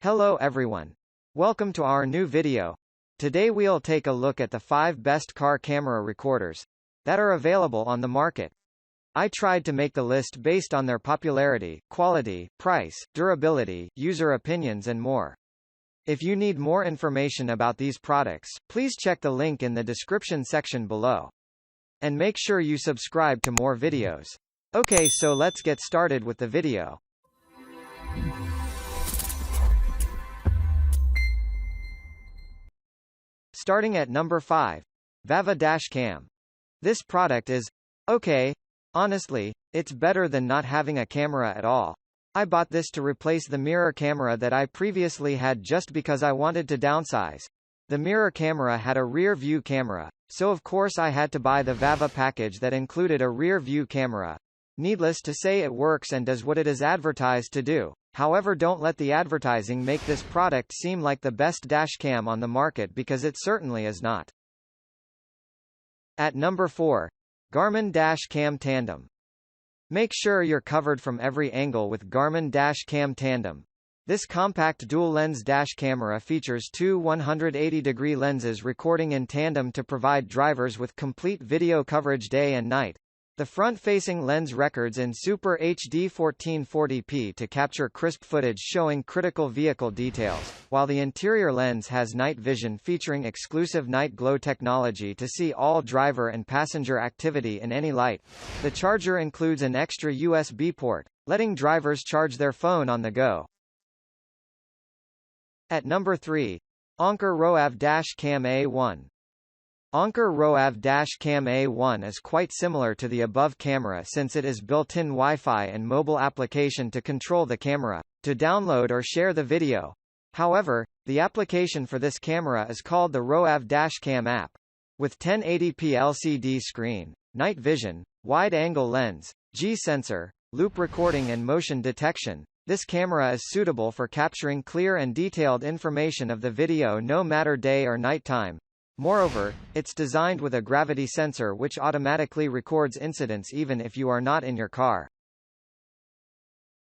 Hello everyone. Welcome to our new video. Today we'll take a look at the 5 best car camera recorders that are available on the market. I tried to make the list based on their popularity, quality, price, durability, user opinions and more. If you need more information about these products, please check the link in the description section below. And make sure you subscribe to more videos. Okay, so let's get started with the video. Starting at number 5. VAVA Dashcam. This product is okay. Honestly, it's better than not having a camera at all. I bought this to replace the mirror camera that I previously had just because I wanted to downsize. The mirror camera had a rear view camera, so of course I had to buy the VAVA package that included a rear view camera. Needless to say, it works and does what it is advertised to do. However, don't let the advertising make this product seem like the best dashcam on the market, because it certainly is not. At number 4. Garmin Dashcam Tandem. Make sure you're covered from every angle with Garmin Dashcam Tandem. This compact dual-lens dash camera features two 180-degree lenses recording in tandem to provide drivers with complete video coverage day and night. The front-facing lens records in Super HD 1440p to capture crisp footage showing critical vehicle details, while the interior lens has night vision featuring exclusive night glow technology to see all driver and passenger activity in any light. The charger includes an extra USB port, letting drivers charge their phone on the go. At number 3. Anker Roav Dashcam A1. Anker Roav Dashcam A1 is quite similar to the above camera since it is built-in Wi-Fi and mobile application to control the camera, to download or share the video. However, the application for this camera is called the Roav Dashcam app. With 1080p LCD screen, night vision, wide-angle lens, G-sensor, loop recording and motion detection, this camera is suitable for capturing clear and detailed information of the video no matter day or night time. Moreover, it's designed with a gravity sensor which automatically records incidents even if you are not in your car.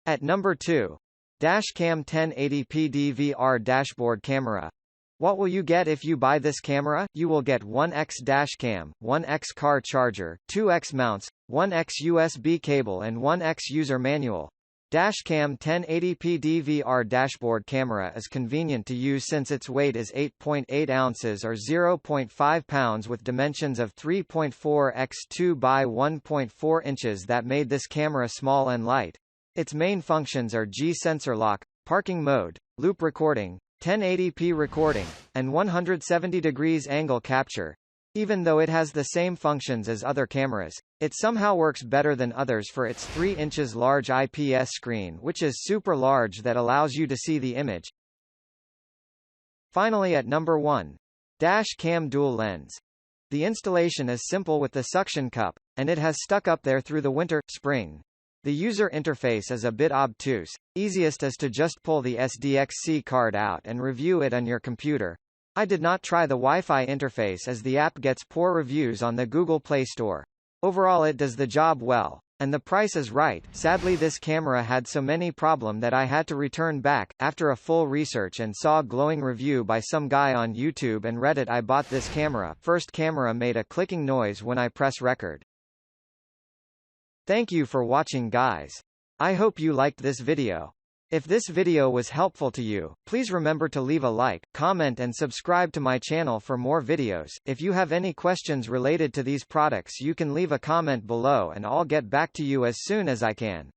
At number 2. Dashcam 1080p DVR Dashboard Camera. What will you get if you buy this camera? You will get 1x dashcam, 1x car charger, 2x mounts, 1x USB cable and 1x user manual. Dashcam 1080p DVR dashboard camera is convenient to use since its weight is 8.8 ounces or 0.5 pounds with dimensions of 3.4 x 2 by 1.4 inches that made this camera small and light. Its main functions are G-sensor lock, parking mode, loop recording, 1080p recording, and 170 degrees angle capture. Even though it has the same functions as other cameras, it somehow works better than others for its 3 inches large IPS screen, which is super large, that allows you to see the image. Finally, at number 1. Dashcam Dual Lens. The installation is simple with the suction cup, and it has stuck up there through the winter, spring. The user interface is a bit obtuse. Easiest is to just pull the SDXC card out and review it on your computer. I did not try the Wi-Fi interface as the app gets poor reviews on the Google Play Store. Overall, it does the job well, and the price is right. Sadly, this camera had so many problems that I had to return back. After a full research and saw a glowing review by some guy on YouTube and Reddit, I bought this camera. First camera made a clicking noise when I press record. Thank you for watching, guys. I hope you liked this video. If this video was helpful to you, please remember to leave a like, comment and subscribe to my channel for more videos. If you have any questions related to these products, you can leave a comment below and I'll get back to you as soon as I can.